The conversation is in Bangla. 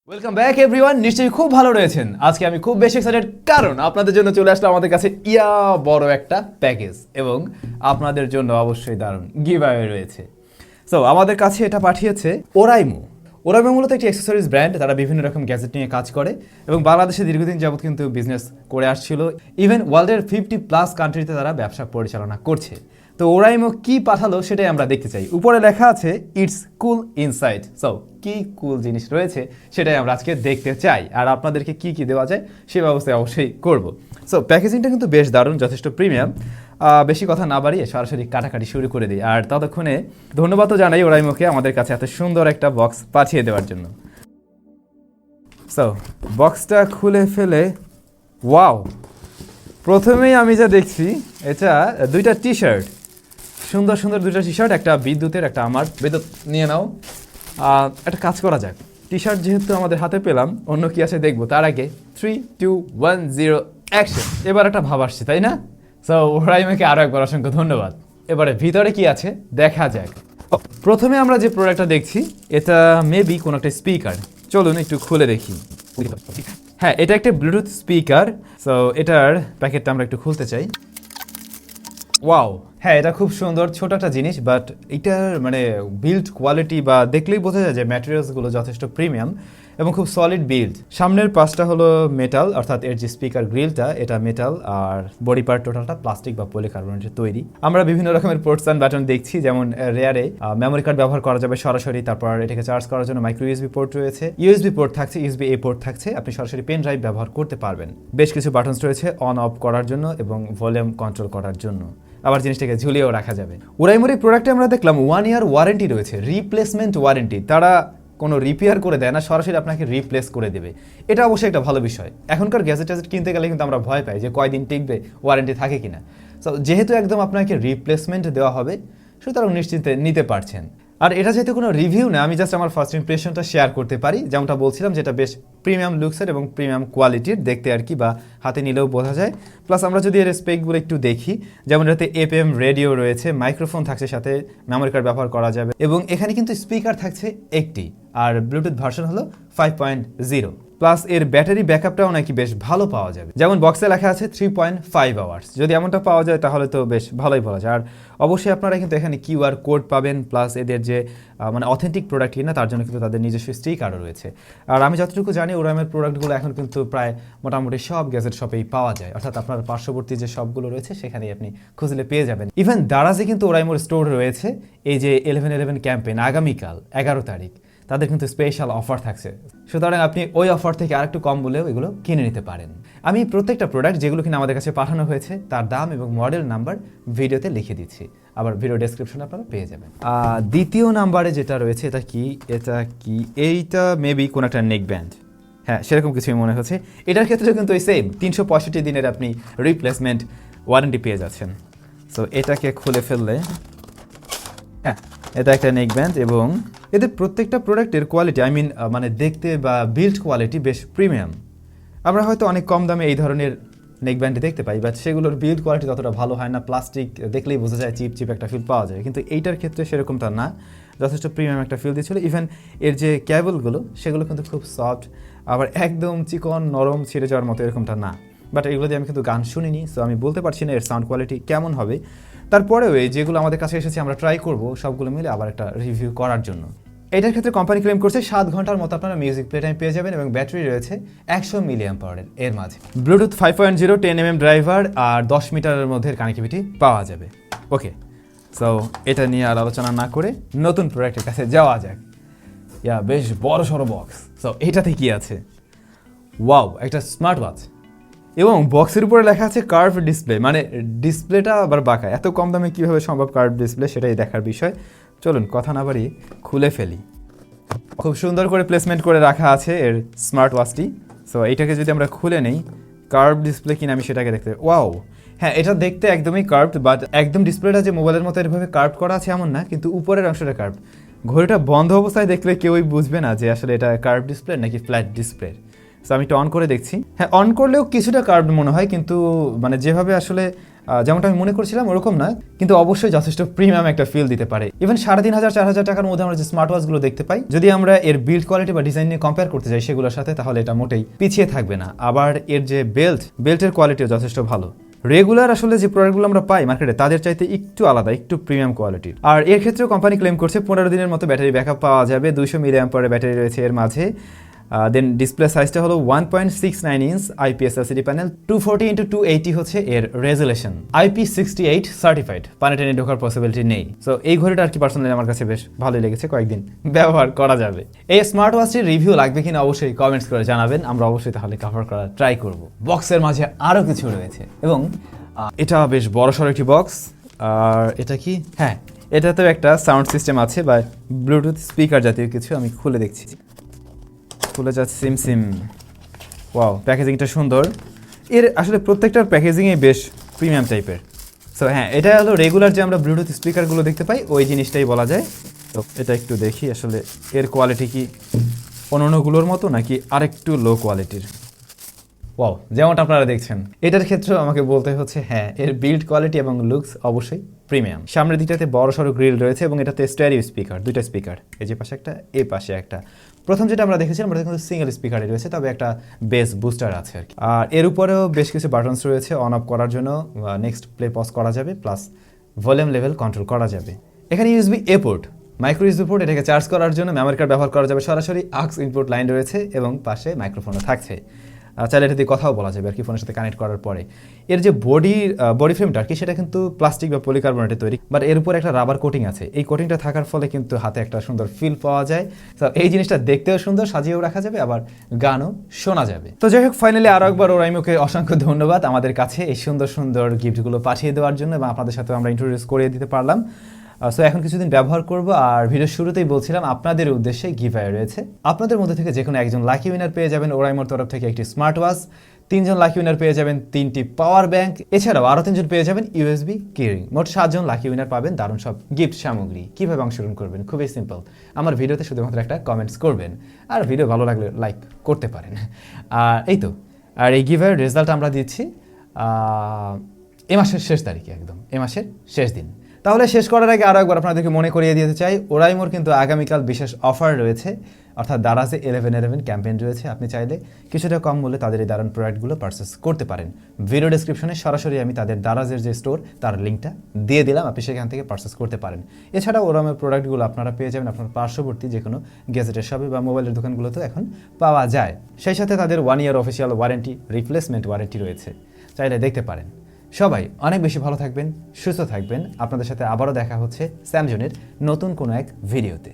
Welcome back everyone. নিশ্চয়ই খুব ভালো রয়েছেন। আজকে আমি খুব বেশি এক্সাইটেড কারণ আপনাদের জন্য চলে আসলো আমাদের কাছে বড় একটা প্যাকেজ এবং আপনাদের জন্য অবশ্যই দারুণ গিভঅ্যাওয়ে রয়েছে। সো আমাদের কাছে এটা পাঠিয়েছে ওরাইমো। ওরাইমো মূলত একটি অ্যাক্সেসরিজ ব্র্যান্ড। তারা বিভিন্ন রকম গ্যাজেট নিয়ে কাজ করে এবং বাংলাদেশে দীর্ঘদিন যাবত কিন্তু বিজনেস করে আসছিল। ইভেন ওয়ার্ল্ডের 50+ কান্ট্রিতে তারা ব্যবসা পরিচালনা করছে। তো ওরাইমো কি পাঠালো সেটাই আমরা দেখতে চাই। উপরে লেখা আছে ইটস কুল ইনসাইড। সো কি কুল জিনিস রয়েছে সেটাই আমরা আজকে দেখতে চাই, আর আপনাদেরকে কি কি দেওয়া যায় সে ব্যবস্থায় অবশ্যই করব। সো প্যাকেজিংটা কিন্তু বেশ দারুণ, যথেষ্ট প্রিমিয়াম। বেশি কথা না বাড়িয়ে সরাসরি কাটাকাটি শুরু করে দিই। আর ততক্ষণে ধন্যবাদও জানাই ওরাইমোকে আমাদের কাছে এত সুন্দর একটা বক্স পাঠিয়ে দেওয়ার জন্য। সো বক্সটা খুলে ফেলে ওয়াও, প্রথমেই আমি যা দেখছি এটা দুইটা টি শার্ট, সুন্দর সুন্দর দুইটা টি শার্ট, একটা বিদ্যুতের, একটা আমার। বিদ্যুৎ নিয়ে নাও। একটা কাজ করা যাক, টি শার্ট যেহেতু আমাদের হাতে পেলাম, অন্য কি আছে দেখবো। তার আগে 3, 2, 1, 0 অ্যাকশন। এবার একটা ভাব আসছে, তাই না? সো ওরাইমোকে আরও একবার অসংখ্য ধন্যবাদ। এবারে ভিতরে কি আছে দেখা যাক। প্রথমে আমরা যে প্রোডাক্টটা দেখছি এটা মেবি কোনো একটা স্পিকার। চলুন একটু খুলে দেখি। হ্যাঁ, এটা একটা ব্লুটুথ স্পিকার। সো এটার প্যাকেটটা আমরা একটু খুলতে চাই। ওয়াও, হ্যাঁ এটা খুব সুন্দর, ছোট একটা জিনিস, বাট এটার মানে বিল্ড কোয়ালিটি বা দেখলেই বোঝা যায় যে ম্যাটেরিয়ালসগুলো যথেষ্ট প্রিমিয়াম এবং খুব সলিড বিল্ড। সামনের পাশটা হলো মেটাল, অর্থাৎ এর যে স্পিকার গ্রিলটা এটা মেটাল, আর বডি পার্ট টোটালটা প্লাস্টিক বা পলিকার্বনেটের তৈরি। আমরা বিভিন্ন রকমের পোর্টস অ্যান্ড বাটন দেখছি, যেমন রেয়ারে মেমোরি কার্ড ব্যবহার করা যাবে সরাসরি। তারপর এটাকে চার্জ করার জন্য মাইক্রো ইউএসবি পোর্ট রয়েছে, ইউএসবি পোর্ট থাকছে, ইউএসবি এ পোর্ট থাকছে। আপনি সরাসরি পেন ড্রাইভ ব্যবহার করতে পারবেন। বেশ কিছু বাটনস রয়েছে অন অফ করার জন্য এবং ভলিউম কন্ট্রোল করার জন্য। আবার জিনিসটাকে ঝুলিয়েও রাখা যাবে। ওরাইমোর এই প্রোডাক্টে আমরা দেখলাম 1 ইয়ার ওয়ারেন্টি রয়েছে, রিপ্লেসমেন্ট ওয়ারেন্টি। তারা কোনো রিপেয়ার করে দেয় না, সরাসরি আপনাকে রিপ্লেস করে দেবে। এটা অবশ্যই একটা ভালো বিষয়। এখনকার গ্যাজেট ট্যাজেট কিনতে গেলে কিন্তু আমরা ভয় পাই যে কয়দিন টিকবে, ওয়ারেন্টি থাকে কিনা। সো যেহেতু একদম আপনাকে রিপ্লেসমেন্ট দেওয়া হবে, সুতরাং নিশ্চিন্তে নিতে পারছেন। আর এটা যেহেতু কোনো রিভিউ না, আমি জাস্ট আমার ফার্স্ট ইমপ্রেশনটা শেয়ার করতে পারি। যেমনটা বলছিলাম, যেটা বেশ প্রিমিয়াম লুকসের এবং প্রিমিয়াম কোয়ালিটির দেখতে আর কি, বা হাতে নিলেও বোঝা যায়। প্লাস আমরা যদি এর স্পেকগুলো একটু দেখি, যেমন এটাতে এফএম রেডিও রয়েছে, মাইক্রোফোন থাকছে, সাথে মেমোরি কার্ড ব্যবহার করা যাবে এবং এখানে কিন্তু স্পিকার থাকছে একটি, আর ব্লুটুথ ভার্সন হলো 5.0। প্লাস এর ব্যাটারি ব্যাকআপটাও নাকি বেশ ভালো পাওয়া যাবে, যেমন বক্সে লেখা আছে 3.5 আওয়ার্স। যদি এমনটা পাওয়া যায় তাহলে তো বেশ ভালোই বলা যায়। আর অবশ্যই আপনারা কিন্তু এখানে কিউআর কোড পাবেন, প্লাস এদের যে মানে অথেন্টিক প্রোডাক্ট কিনা তার জন্য কিন্তু তাদের নিজস্ব স্টিকারও রয়েছে। আর আমি যতটুকু জানি ওরাইমোর প্রোডাক্টগুলো এখন কিন্তু প্রায় মোটামুটি সব গ্যাজেট শপেই পাওয়া যায়, অর্থাৎ আপনার পার্শ্ববর্তী যে শপগুলো রয়েছে সেখানেই আপনি খুঁজলে পেয়ে যাবেন। ইভেন দারাজে কিন্তু ওরাইমোর স্টোর রয়েছে। এই যে 11/11 ক্যাম্পেইন আগামীকাল 11 তারিখ, তাদের কিন্তু স্পেশাল অফার থাকছে। সুতরাং আপনি ওই অফার থেকে আরেকটু কম বলেও এগুলো কিনে নিতে পারেন। আমি প্রত্যেকটা প্রোডাক্ট যেগুলো কিনা আমাদের কাছে পাঠানো হয়েছে তার দাম এবং মডেল নাম্বার ভিডিওতে লিখে দিচ্ছি, আবার ভিডিও ডেসক্রিপশনে আপনারা পেয়ে যাবেন। দ্বিতীয় নাম্বারে যেটা রয়েছে এটা কি এইটা মেবি কোনো একটা নেক ব্যান্ড। হ্যাঁ, সেরকম কিছুই মনে হচ্ছে। এটার ক্ষেত্রে কিন্তু এই সেম 365 দিনের আপনি রিপ্লেসমেন্ট ওয়ারেন্টি পেয়ে যাচ্ছেন। সো এটাকে খুলে ফেললে, হ্যাঁ এটা একটা নেক ব্যান্ড এবং এদের প্রত্যেকটা প্রোডাক্টের কোয়ালিটি মানে দেখতে বা বিল্ড কোয়ালিটি বেশ প্রিমিয়াম। আমরা হয়তো অনেক কম দামে এই ধরনের নেক ব্যান্ড দেখতে পাই, বাট সেগুলোর বিল্ড কোয়ালিটি ততটা ভালো হয় না। প্লাস্টিক দেখলেই বোঝা যায়, চিপ চিপ একটা ফিল পাওয়া যায়, কিন্তু এইটার ক্ষেত্রে সেরকমটা না, যথেষ্ট প্রিমিয়াম একটা ফিল দিচ্ছিল। ইভেন এর যে কেবলগুলো সেগুলো কিন্তু খুব সফট, আবার একদম চিকন নরম ছিঁড়ে যাওয়ার মতো এরকমটা না। বাট এগুলো দিয়ে আমি কিন্তু গান শুনিনি, সো আমি বলতে পারছি না এর সাউন্ড কোয়ালিটি কেমন হবে। তারপরেও এই যেগুলো আমাদের কাছে এসেছে আমরা ট্রাই করব সবগুলো মিলে আবার একটা রিভিউ করার জন্য। এটার ক্ষেত্রে কোম্পানি ক্লেম করছে 7 ঘন্টার মতো আপনারা মিউজিক প্লে টাইম পেয়ে যাবেন এবং ব্যাটারি রয়েছে 100 mAh এর মাঝে। ব্লুটুথ 5.0 10mm ড্রাইভার আর 10 মিটারের মধ্যে কানেক্টিভিটি পাওয়া যাবে। ওকে, সো এটা নিয়ে আর আলোচনা না করে নতুন প্রোডাক্টের কাছে যাওয়া যাক। বেশ বড় সড়ো বক্স। সো এটাতে কি আছে? ওয়াও, একটা স্মার্ট ওয়াচ এবং বক্সের উপরে লেখা আছে কার্ভ ডিসপ্লে। মানে ডিসপ্লেটা আবার বাঁকা, এত কম দামে কীভাবে সম্ভব কার্ভ ডিসপ্লে সেটাই দেখার বিষয়। চলুন কথা না বাড়িয়ে খুলে ফেলি। খুব সুন্দর করে প্লেসমেন্ট করে রাখা আছে এর স্মার্ট ওয়াচটি। সো এইটাকে যদি আমরা খুলে নেই, কার্ভ ডিসপ্লে কিনা আমি সেটাকে দেখতে, ওয়াও হ্যাঁ এটা দেখতে একদমই কার্ভড, বাট একদম ডিসপ্লেটা যে মোবাইলের মতো এরভাবে কার্ভ করা আছে এমন না, কিন্তু উপরের অংশটা কার্ভ। ঘড়িটা বন্ধ অবস্থায় দেখলে কেউই বুঝবে না যে আসলে এটা কার্ভ ডিসপ্লে নাকি ফ্ল্যাট ডিসপ্লে। সো আমি এটা অন করে দেখছি। হ্যাঁ, অন করলেও কিছুটা কার্ভ মনে হয়, কিন্তু মানে যেভাবে আসলে যেমনটা আমি মনে করছিলাম ওরকম না, কিন্তু অবশ্যই যথেষ্ট প্রিমিয়াম একটা ফিল দিতে পারে। ইভেন 3,500-4,000 টাকার মধ্যে আমরা যে স্মার্ট ওয়াচগুলো দেখতে পাই, যদি আমরা এর বিল্ড কোয়ালিটি বা ডিজাইন নিয়ে কম্পেয়ার করতে যাই সেগুলোর সাথে, তাহলে এটা মোটেই পিছিয়ে থাকবে না। আবার এর যে বেল্টের কোয়ালিটিও যথেষ্ট ভালো। রেগুলার আসলে যে প্রোডাক্টগুলো আমরা পাই মার্কেটে তাদের চাইতে একটু আলাদা, একটু প্রিমিয়াম কোয়ালিটির। আর এর ক্ষেত্রেও কোম্পানি ক্লেম করছে 15 দিনের মতো ব্যাটারি ব্যাকআপ পাওয়া যাবে। 200 mAh ব্যাটারি রয়েছে এর মাঝে। দেন ডিসপ্লে সাইজটা হলো 1.69 inch IPS LCD panel, 240x280 হচ্ছে এর রেজুলেশন, IP68 সার্টিফাইড, পানি টেনে ঢোকার পসিবিলিটি নেই। সো এই ঘড়িটা আর কি পার্সোনালি আমার কাছে বেশ ভালোই লেগেছে, কয়েকদিন ব্যবহার করা যাবে। এই স্মার্ট ওয়াচটির রিভিউ লাগবে কিনা অবশ্যই কমেন্টস করে জানাবেন, আমরা অবশ্যই তাহলে কভার করার ট্রাই করব। বক্সের মাঝে আরও কিছু রয়েছে এবং এটা বেশ বড়সড় একটি বক্স। আর এটা কি, হ্যাঁ এটাতেও একটা সাউন্ড সিস্টেম আছে বা ব্লুটুথ স্পিকার জাতীয় কিছু, আমি খুলে দেখছি। খুলে যাচ্ছে সিম। ওয়াও, প্যাকেজিংটা সুন্দর। এর আসলে প্রত্যেকটার প্যাকেজিংয়ে বেশ প্রিমিয়াম টাইপের। সো হ্যাঁ, এটা হলো রেগুলার যে আমরা ব্লুটুথ স্পিকারগুলো দেখতে পাই ওই জিনিসটাই বলা যায়। তো এটা একটু দেখি আসলে এর কোয়ালিটি কি অন্যগুলোর মতো নাকি আরেকটু লো কোয়ালিটির। ওয়াও, যেমনটা আপনারা দেখছেন এটার ক্ষেত্রেও আমাকে বলতে হচ্ছে হ্যাঁ, এর বিল্ড কোয়ালিটি এবং লুকস অবশ্যই প্রিমিয়াম। সামনের দিকটাতে বড় সড়ো গ্রিল রয়েছে এবং এটাতে স্টেরিও স্পিকার, দুইটা স্পিকার, এই যে পাশে একটা, এই পাশে একটা। প্রথম যেটা আমরা দেখেছিলাম ওটা কিন্তু সিঙ্গেল স্পিকারই রয়েছে, তবে একটা বেস বুস্টার আছে আর কি। আর এর উপরেও বেশ কিছু বাটনস রয়েছে অন অফ করার জন্য, নেক্সট প্লে পজ করা যাবে, প্লাস ভলিউম লেভেল কন্ট্রোল করা যাবে। এখানে USB A port, micro USB port, এটাকে চার্জ করার জন্য মেমোরি কার্ড ব্যবহার করা যাবে সরাসরি। AUX ইনপুট লাইন রয়েছে এবং পাশে মাইক্রোফোনও থাকছে, চাইলে এটা দিয়ে কথাও বলা যাবে আর কি ফোনের সাথে কানেক্ট করার পরে। এর যে বডি ফ্রেমটা আর কি সেটা কিন্তু প্লাস্টিক বা পলিকার্বনেটের তৈরি, বাট এর উপরে একটা রাবার কোটিং আছে। এই কোটিংটা থাকার ফলে কিন্তু হাতে একটা সুন্দর ফিল পাওয়া যায়। তো এই জিনিসটা দেখতেও সুন্দর, সাজিয়েও রাখা যাবে, আবার গানও শোনা যাবে। তো যাই হোক, ফাইনালি আরও একবার ওরাইমোকে অসংখ্য ধন্যবাদ আমাদের কাছে এই সুন্দর সুন্দর গিফটগুলো পাঠিয়ে দেওয়ার জন্য, এবং আপনাদের সাথে আমরা ইন্ট্রোডিউস করিয়ে দিতে পারলাম। সো এখন কিছুদিন ব্যবহার করব। আর ভিডিওর শুরুতেই বলছিলাম আপনাদের উদ্দেশ্যে গিভঅ্যাওয়ে রয়েছে। আপনাদের মধ্যে থেকে যে কোনো একজন লাকি উইনার পেয়ে যাবেন ওরাইমোর তরফ থেকে একটি স্মার্ট ওয়াচ, 3জন লাকি উইনার পেয়ে যাবেন 3টি পাওয়ার ব্যাংক, এছাড়াও আরও 3জন পেয়ে যাবেন USB কিরিং। মোট 7জন লাকি উইনার পাবেন দারুণ সব গিফট সামগ্রী। কীভাবে অংশগ্রহণ করবেন? খুবই সিম্পল, আমার ভিডিওতে শুধুমাত্র একটা কমেন্টস করবেন, আর ভিডিও ভালো লাগলে লাইক করতে পারেন। আর এই তো, আর এই গিভঅ্যাওয়ের রেজাল্ট আমরা দিচ্ছি এ মাসের শেষ তারিখে, একদম এ মাসের শেষ দিন। তাহলে শেষ করার আগে আরও একবার আপনাদেরকে মনে করিয়ে দিতে চাই, ওরাইমোর কিন্তু আগামীকাল বিশেষ অফার রয়েছে, অর্থাৎ দারাজে 11/11 ক্যাম্পেইন রয়েছে। আপনি চাইলে কিছুটা কম মূল্যে তাদের এই দারুণ প্রোডাক্টগুলো পারচেস করতে পারেন। ভিডিও ডেসক্রিপশনে সরাসরি আমি তাদের দারাজের যে স্টোর তার লিঙ্কটা দিয়ে দিলাম, আপনি সেখান থেকে পারচেস করতে পারেন। এছাড়াও ওরাইমোর প্রোডাক্টগুলো আপনারা পেয়ে যাবেন আপনার পার্শ্ববর্তী যে কোনো গ্যাজেটের শপে বা মোবাইলের দোকানগুলোতেও এখন পাওয়া যায়। সেই সাথে তাদের 1 ইয়ার অফিসিয়াল ওয়ারেন্টি, রিপ্লেসমেন্ট ওয়ারেন্টি রয়েছে, চাইলে দেখতে পারেন। সবাই অনেক বেশি ভালো থাকবেন, সুস্থ থাকবেন। আপনাদের সাথে আবারও দেখা হচ্ছে SamZone'র নতুন কোনো এক ভিডিওতে।